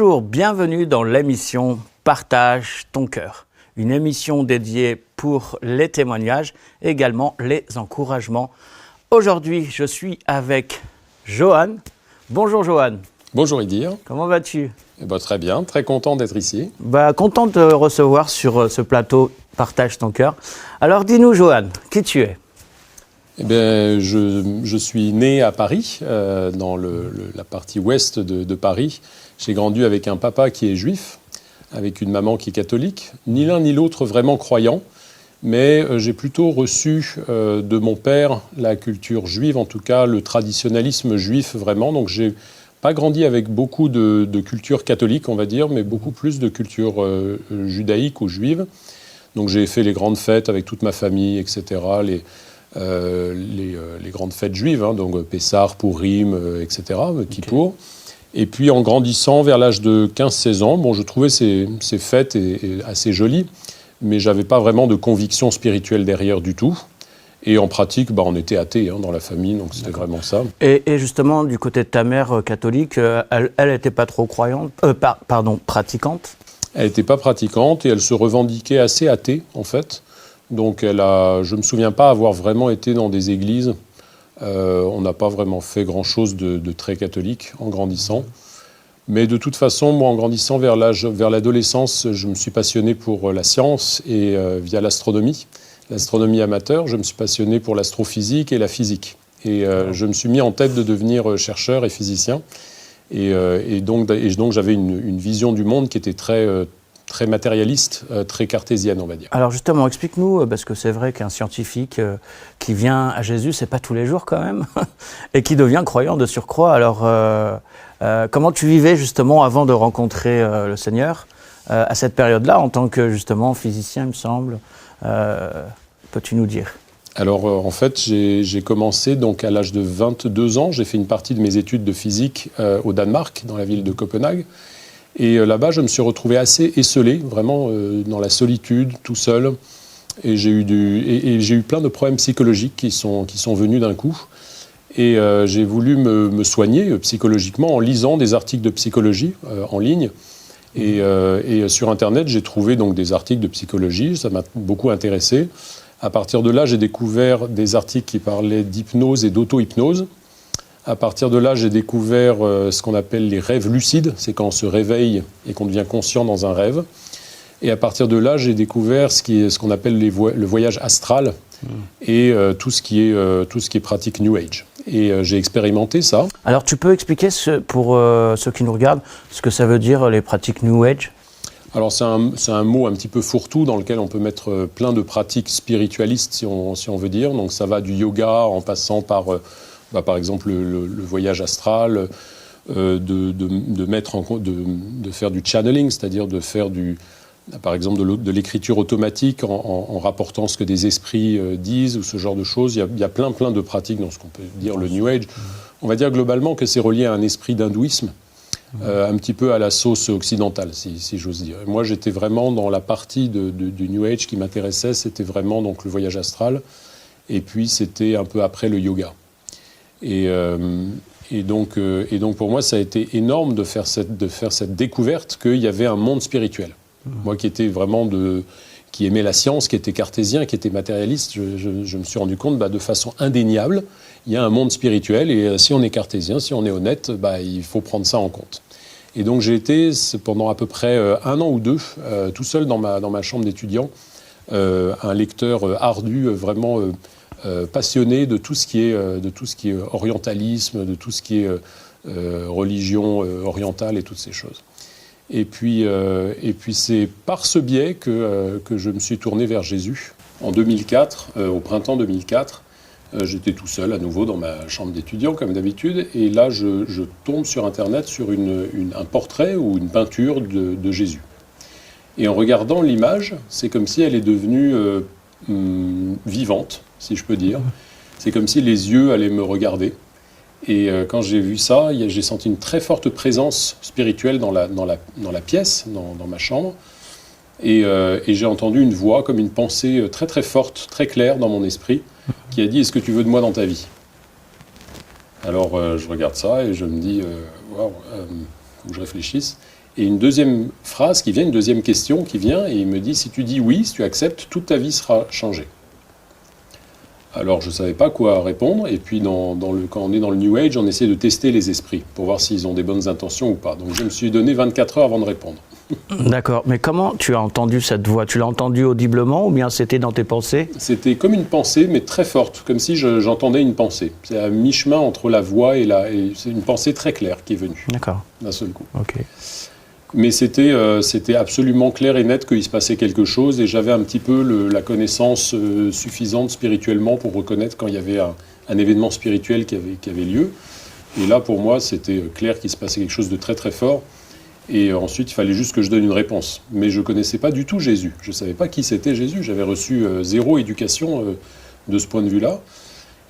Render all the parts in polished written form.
Bonjour, bienvenue dans l'émission Partage ton cœur, une émission dédiée pour les témoignages et également les encouragements. Aujourd'hui, je suis avec Johan. Bonjour Johan. Bonjour Idir. Comment vas-tu ? Très bien, très content d'être ici. Content de te recevoir sur ce plateau Partage ton cœur. Alors dis-nous Johan, qui tu es ? Je suis né à Paris, dans la partie ouest de Paris. J'ai grandi avec un papa qui est juif, avec une maman qui est catholique. Ni l'un ni l'autre vraiment croyant, mais j'ai plutôt reçu de mon père la culture juive, en tout cas le traditionnalisme juif vraiment. Donc j'ai pas grandi avec beaucoup de culture catholique, on va dire, mais beaucoup plus de culture judaïque ou juive. Donc j'ai fait les grandes fêtes avec toute ma famille, etc., les grandes fêtes juives, donc Pessah, Pourim, etc., Kippour. Et puis en grandissant vers l'âge de 15-16 ans, je trouvais ces fêtes assez jolies, mais je n'avais pas vraiment de conviction spirituelle derrière du tout. Et en pratique, on était athées dans la famille, donc c'était vraiment ça. Et justement, du côté de ta mère catholique, elle n'était pas trop croyante, pratiquante ? Elle n'était pas pratiquante et elle se revendiquait assez athée, en fait. Donc je ne me souviens pas avoir vraiment été dans des églises. On n'a pas vraiment fait grand-chose de très catholique en grandissant. Mais de toute façon, moi, en grandissant vers l'adolescence, je me suis passionné pour la science et via l'astronomie amateur, je me suis passionné pour l'astrophysique et la physique. Et je me suis mis en tête de devenir chercheur et physicien. Et donc j'avais une vision du monde qui était très matérialiste, très cartésienne, on va dire. Alors justement, explique-nous, parce que c'est vrai qu'un scientifique qui vient à Jésus, c'est pas tous les jours quand même, et qui devient croyant de surcroît. Alors, comment tu vivais justement avant de rencontrer le Seigneur, à cette période-là, en tant que justement physicien, il me semble, peux-tu nous dire ? Alors en fait, j'ai commencé donc à l'âge de 22 ans, j'ai fait une partie de mes études de physique au Danemark, dans la ville de Copenhague. Et là-bas, je me suis retrouvé assez esseulé, vraiment dans la solitude, tout seul. Et j'ai eu plein de problèmes psychologiques qui sont venus d'un coup. Et j'ai voulu me soigner psychologiquement en lisant des articles de psychologie en ligne. Et sur Internet, j'ai trouvé donc des articles de psychologie. Ça m'a beaucoup intéressé. À partir de là, j'ai découvert des articles qui parlaient d'hypnose et d'auto-hypnose. À partir de là, j'ai découvert ce qu'on appelle les rêves lucides. C'est quand on se réveille et qu'on devient conscient dans un rêve. Et à partir de là, j'ai découvert ce qu'on appelle le voyage astral et tout ce qui est pratique New Age. Et j'ai expérimenté ça. Alors, tu peux expliquer pour ceux qui nous regardent ce que ça veut dire les pratiques New Age ? Alors, c'est un mot un petit peu fourre-tout dans lequel on peut mettre plein de pratiques spiritualistes, si on veut dire. Donc, ça va du yoga en passant par exemple le voyage astral, de faire du channeling, c'est-à-dire de faire par exemple de l'écriture automatique en rapportant ce que des esprits disent ou ce genre de choses. Il y a plein de pratiques dans ce qu'on peut dire le New Age. On va dire globalement que c'est relié à un esprit d'hindouisme, un petit peu à la sauce occidentale, si j'ose dire. Et moi, j'étais vraiment dans la partie du New Age qui m'intéressait, c'était vraiment donc le voyage astral, et puis c'était un peu après le yoga. Et donc pour moi, ça a été énorme de faire cette découverte qu'il y avait un monde spirituel. Moi qui était vraiment qui aimait la science, qui était cartésien, qui était matérialiste, je me suis rendu compte de façon indéniable, il y a un monde spirituel et si on est cartésien, si on est honnête, il faut prendre ça en compte. Et donc j'ai été pendant à peu près 1 an ou 2, tout seul dans ma chambre d'étudiant, un lecteur ardu, vraiment passionné de tout ce qui est orientalisme, de tout ce qui est religion orientale et toutes ces choses. Et puis c'est par ce biais que je me suis tourné vers Jésus. En 2004, au printemps 2004, j'étais tout seul à nouveau dans ma chambre d'étudiant comme d'habitude, et là je tombe sur Internet sur un portrait ou une peinture de Jésus. Et en regardant l'image, c'est comme si elle est devenue vivante, si je peux dire. C'est comme si les yeux allaient me regarder. Et quand j'ai vu ça, j'ai senti une très forte présence spirituelle dans la pièce, dans ma chambre. Et j'ai entendu une voix, comme une pensée très très forte, très claire dans mon esprit, qui a dit « Est-ce que tu veux de moi dans ta vie ?» Alors je regarde ça et je me dis « Waouh, faut que je réfléchisse ». Et une deuxième phrase qui vient, une deuxième question qui vient, et il me dit, si tu dis oui, si tu acceptes, toute ta vie sera changée. Alors je ne savais pas quoi répondre, et puis quand on est dans le New Age, on essaie de tester les esprits pour voir s'ils ont des bonnes intentions ou pas. Donc je me suis donné 24 heures avant de répondre. D'accord, mais comment tu as entendu cette voix? Tu l'as entendue audiblement ou bien c'était dans tes pensées? C'était comme une pensée, mais très forte, comme si j'entendais une pensée. C'est à mi-chemin entre la voix et c'est une pensée très claire qui est venue. D'accord. D'un seul coup. Ok. Mais c'était absolument clair et net qu'il se passait quelque chose, et j'avais un petit peu la connaissance suffisante spirituellement pour reconnaître quand il y avait un événement spirituel qui avait lieu. Et là, pour moi, c'était clair qu'il se passait quelque chose de très très fort. Et ensuite, il fallait juste que je donne une réponse. Mais je ne connaissais pas du tout Jésus. Je ne savais pas qui c'était Jésus. J'avais reçu zéro éducation de ce point de vue-là.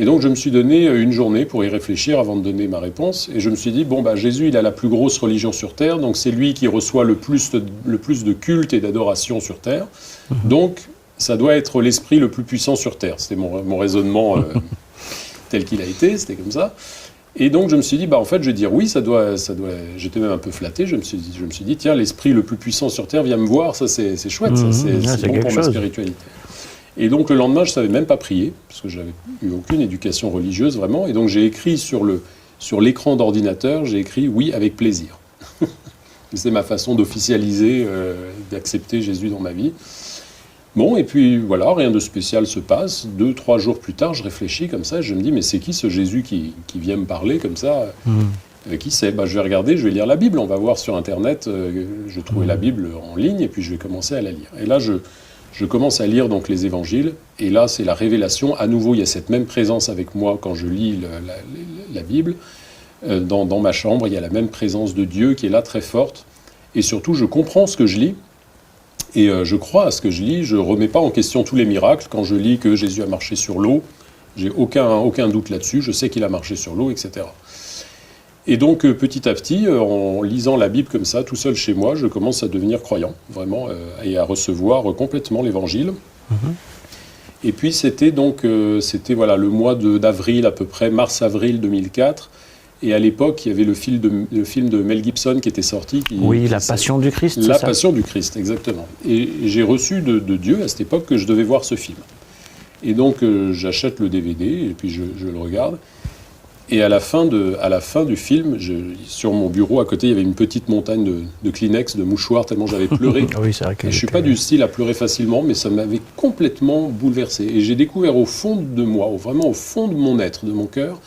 Et donc, je me suis donné une journée pour y réfléchir avant de donner ma réponse. Et je me suis dit, Jésus, il a la plus grosse religion sur Terre. Donc, c'est lui qui reçoit le plus de culte et d'adoration sur Terre. Donc, ça doit être l'esprit le plus puissant sur Terre. C'était mon raisonnement tel qu'il a été. C'était comme ça. Et donc, je me suis dit, en fait, je vais dire oui, ça doit. J'étais même un peu flatté. Je me suis dit, tiens, l'esprit le plus puissant sur Terre vient me voir. Ça, c'est chouette. Ça, c'est bon pour ma spiritualité. Et donc, le lendemain, je ne savais même pas prier, parce que je n'avais eu aucune éducation religieuse, vraiment. Et donc, j'ai écrit sur l'écran d'ordinateur, j'ai écrit oui, avec plaisir. C'est ma façon d'officialiser, d'accepter Jésus dans ma vie. Bon, et puis voilà, rien de spécial se passe. 2-3 jours plus tard, je réfléchis comme ça, je me dis, mais c'est qui ce Jésus qui vient me parler comme ça Qui c'est? Je vais regarder, je vais lire la Bible, on va voir sur Internet, je trouvais la Bible en ligne, et puis je vais commencer à la lire. Et là, je commence à lire donc les évangiles, et là, c'est la révélation. À nouveau, il y a cette même présence avec moi quand je lis la Bible. Dans ma chambre, il y a la même présence de Dieu qui est là, très forte. Et surtout, je comprends ce que je lis. Et je crois à ce que je lis, je ne remets pas en question tous les miracles. Quand je lis que Jésus a marché sur l'eau, j'ai aucun doute là-dessus, je sais qu'il a marché sur l'eau, etc. Et donc petit à petit, en lisant la Bible comme ça, tout seul chez moi, je commence à devenir croyant, vraiment, et à recevoir complètement l'Évangile. Et puis c'était le mois d'avril à peu près, mars-avril 2004. Et à l'époque, il y avait le film de Mel Gibson qui était sorti. La Passion du Christ, c'est ça ? La Passion du Christ, exactement. Et j'ai reçu de Dieu à cette époque que je devais voir ce film. Et donc j'achète le DVD et puis je le regarde. Et à la fin du film, sur mon bureau à côté, il y avait une petite montagne de Kleenex, de mouchoirs, tellement j'avais pleuré. Oui, c'est vrai que je ne suis pas du style à pleurer facilement, mais ça m'avait complètement bouleversé. Et j'ai découvert au fond de moi, vraiment au fond de mon être, de mon cœur,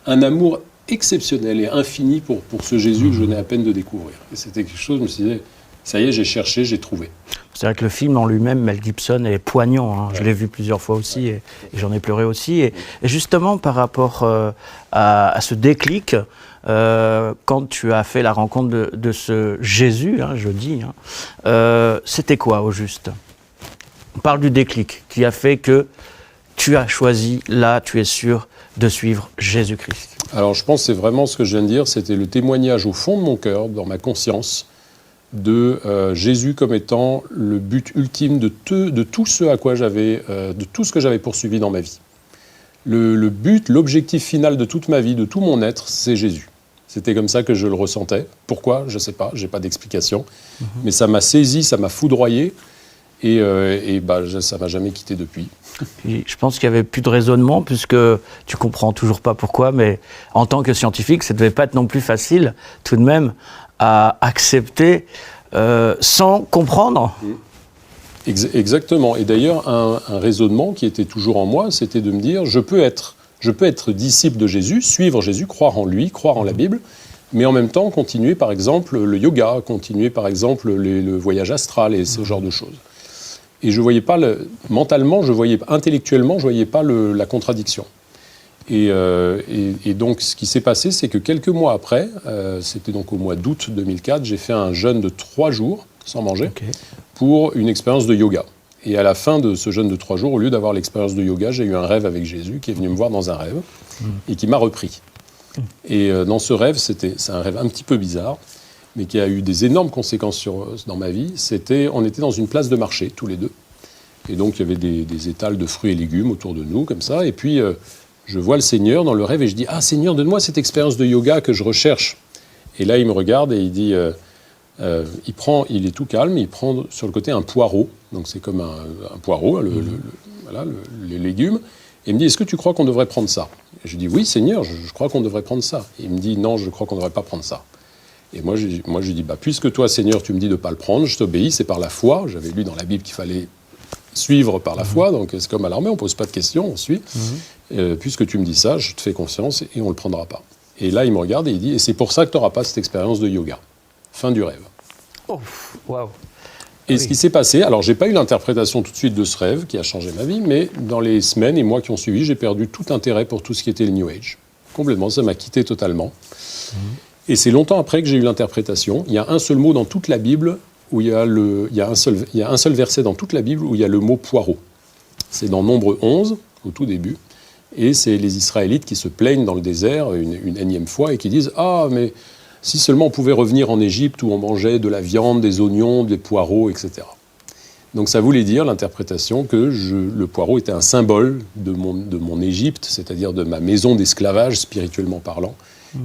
un amour exceptionnel et infini pour ce Jésus que je venais à peine de découvrir. Et c'était quelque chose, je me suis dit, ça y est, j'ai cherché, j'ai trouvé. C'est vrai que le film en lui-même, Mel Gibson, est poignant. Hein. Ouais. Je l'ai vu plusieurs fois aussi et j'en ai pleuré aussi. Et justement, par rapport à ce déclic, quand tu as fait la rencontre de ce Jésus, je dis, c'était quoi au juste? On parle du déclic qui a fait que tu as choisi, là, tu es sûr de suivre Jésus-Christ. Alors je pense que c'est vraiment ce que je viens de dire, c'était le témoignage au fond de mon cœur, dans ma conscience, de Jésus comme étant le but ultime de tout ce à quoi de tout ce que j'avais poursuivi dans ma vie. Le but, l'objectif final de toute ma vie, de tout mon être, c'est Jésus. C'était comme ça que je le ressentais. Pourquoi? Je ne sais pas, je n'ai pas d'explication. Mais ça m'a saisi, ça m'a foudroyé. Et ça ne m'a jamais quitté depuis. Et je pense qu'il n'y avait plus de raisonnement, puisque tu ne comprends toujours pas pourquoi, mais en tant que scientifique, ça ne devait pas être non plus facile, tout de même, à accepter sans comprendre. Exactement. Et d'ailleurs, un raisonnement qui était toujours en moi, c'était de me dire, je peux être disciple de Jésus, suivre Jésus, croire en lui, croire en la Bible, mais en même temps continuer, par exemple, le yoga, continuer, par exemple, le voyage astral et ce genre de choses. Et je voyais pas mentalement, intellectuellement, je voyais pas la contradiction. Et donc, ce qui s'est passé, c'est que quelques mois après, c'était donc au mois d'août 2004, j'ai fait un jeûne de 3 jours, sans manger, pour une expérience de yoga. Et à la fin de ce jeûne de 3 jours, au lieu d'avoir l'expérience de yoga, j'ai eu un rêve avec Jésus, qui est venu me voir dans un rêve, et qui m'a repris. Et dans ce rêve, c'est un rêve un petit peu bizarre, mais qui a eu des énormes conséquences dans ma vie. On était dans une place de marché, tous les deux. Et donc, il y avait des étals de fruits et légumes autour de nous, comme ça. Et puis, je vois le Seigneur dans le rêve et je dis « Ah, Seigneur, donne-moi cette expérience de yoga que je recherche. » Et là, il me regarde et il dit il est tout calme, il prend sur le côté un poireau, donc c'est comme un poireau, voilà, les légumes, et il me dit, est-ce que tu crois qu'on devrait prendre ça? Et je dis, oui Seigneur, je crois qu'on devrait prendre ça. Et il me dit, non, je crois qu'on ne devrait pas prendre ça. Et moi, je dis, puisque toi, Seigneur, tu me dis de ne pas le prendre, je t'obéis, c'est par la foi. J'avais lu dans la Bible qu'il fallait suivre par la foi, donc c'est comme à l'armée, on ne pose pas de questions, on suit. Puisque tu me dis ça, je te fais confiance et on ne le prendra pas. Et là, il me regarde et il dit, et c'est pour ça que tu n'auras pas cette expérience de yoga. Fin du rêve. Oh, waouh. Et ce qui s'est passé, alors j'ai pas eu l'interprétation tout de suite de ce rêve qui a changé ma vie, mais dans les semaines et mois qui ont suivi, j'ai perdu tout intérêt pour tout ce qui était le New Age. Complètement, ça m'a quitté totalement. Et c'est longtemps après que j'ai eu l'interprétation. Il y a un seul mot dans toute la Bible où il y a un seul verset dans toute la Bible où il y a le mot poireau. C'est dans Nombre 11, au tout début. Et c'est les Israélites qui se plaignent dans le désert une énième fois et qui disent « Ah, mais si seulement on pouvait revenir en Égypte où on mangeait de la viande, des oignons, des poireaux, etc. » Donc ça voulait dire, l'interprétation, que le poireau était un symbole de mon Égypte, c'est-à-dire de ma maison d'esclavage, spirituellement parlant,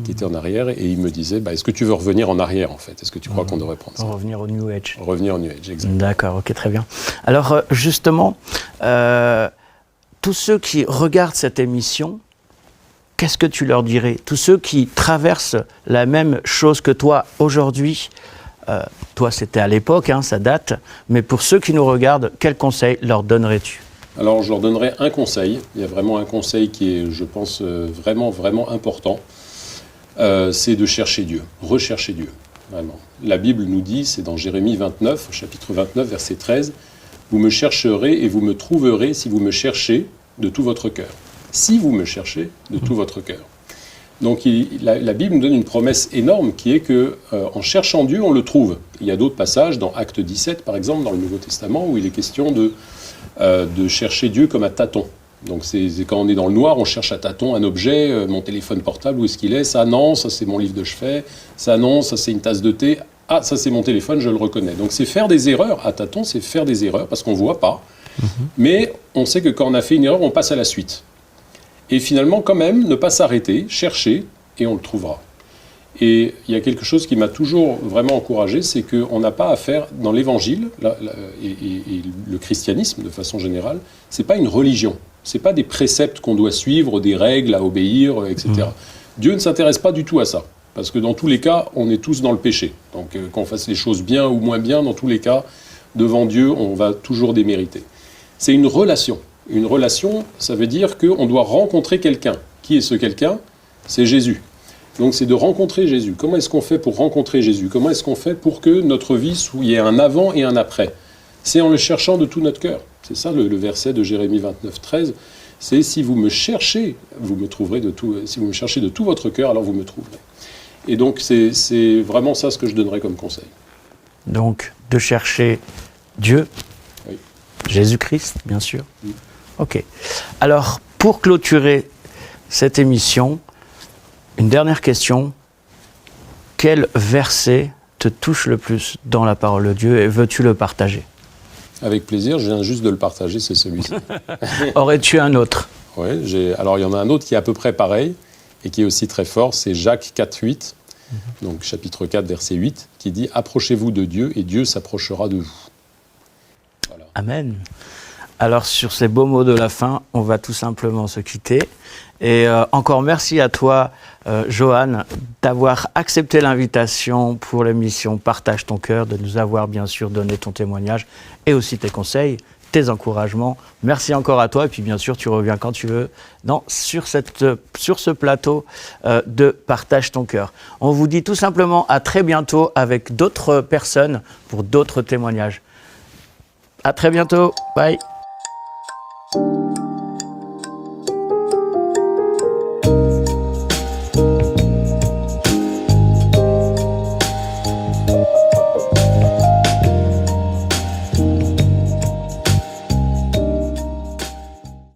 qui était en arrière. Et il me disait, est-ce que tu veux revenir en arrière, en fait? Est-ce que tu crois qu'on devrait prendre ça? Revenir au New Age. Revenir au New Age, exactement. D'accord, ok, très bien. Alors, justement, tous ceux qui regardent cette émission, qu'est-ce que tu leur dirais? Tous ceux qui traversent la même chose que toi aujourd'hui, toi c'était à l'époque, ça date, mais pour ceux qui nous regardent, quel conseil leur donnerais-tu? Alors je leur donnerais un conseil, il y a vraiment un conseil qui est, je pense, vraiment, vraiment important, c'est de chercher Dieu, rechercher Dieu, vraiment. La Bible nous dit, c'est dans Jérémie 29, chapitre 29, verset 13, « Vous me chercherez et vous me trouverez si vous me cherchez de tout votre cœur. » Si vous me cherchez de tout votre cœur. Donc la Bible nous donne une promesse énorme qui est que en cherchant Dieu, on le trouve. Il y a d'autres passages, dans Acte 17 par exemple, dans le Nouveau Testament, où il est question de chercher Dieu comme à tâtons. Donc c'est quand on est dans le noir, on cherche à tâtons un objet, mon téléphone portable, où est-ce qu'il est? Ça non, ça c'est mon livre de chevet. Ça non, ça c'est une tasse de thé. Ah, ça c'est mon téléphone, je le reconnais. Donc c'est faire des erreurs. À tâtons, c'est faire des erreurs parce qu'on ne voit pas. Mais on sait que quand on a fait une erreur, on passe à la suite. Et finalement, quand même, ne pas s'arrêter, chercher, et on le trouvera. Et il y a quelque chose qui m'a toujours vraiment encouragé, c'est qu'on n'a pas à faire, dans l'Évangile, et le christianisme de façon générale, c'est pas une religion. C'est pas des préceptes qu'on doit suivre, des règles à obéir, etc. Dieu ne s'intéresse pas du tout à ça. Parce que dans tous les cas, on est tous dans le péché. Donc qu'on fasse les choses bien ou moins bien, dans tous les cas, devant Dieu, on va toujours démériter. C'est une relation. Une relation, ça veut dire qu'on doit rencontrer quelqu'un. Qui est ce quelqu'un? C'est Jésus. Donc c'est de rencontrer Jésus. Comment est-ce qu'on fait pour rencontrer Jésus? Comment est-ce qu'on fait pour que notre vie, il y ait un avant et un après? C'est en le cherchant de tout notre cœur. C'est ça le verset de Jérémie 29, 13. C'est si vous me cherchez, vous me trouverez de tout. Si vous me cherchez de tout votre cœur, alors vous me trouverez. Et donc c'est vraiment ça ce que je donnerais comme conseil. Donc de chercher Dieu, oui. Jésus-Christ, bien sûr. Oui. Ok. Alors, pour clôturer cette émission, une dernière question. Quel verset te touche le plus dans la parole de Dieu et veux-tu le partager? Avec plaisir, je viens juste de le partager, c'est celui-ci. Aurais-tu un autre? Oui, alors il y en a un autre qui est à peu près pareil et qui est aussi très fort, c'est Jacques 4, 8, donc chapitre 4, verset 8, qui dit « Approchez-vous de Dieu et Dieu s'approchera de vous. » Voilà. Amen. Alors sur ces beaux mots de la fin, on va tout simplement se quitter. Et encore merci à toi, Johan, d'avoir accepté l'invitation pour l'émission Partage ton cœur, de nous avoir bien sûr donné ton témoignage et aussi tes conseils, tes encouragements. Merci encore à toi et puis bien sûr tu reviens quand tu veux sur ce plateau de Partage ton cœur. On vous dit tout simplement à très bientôt avec d'autres personnes pour d'autres témoignages. À très bientôt, bye.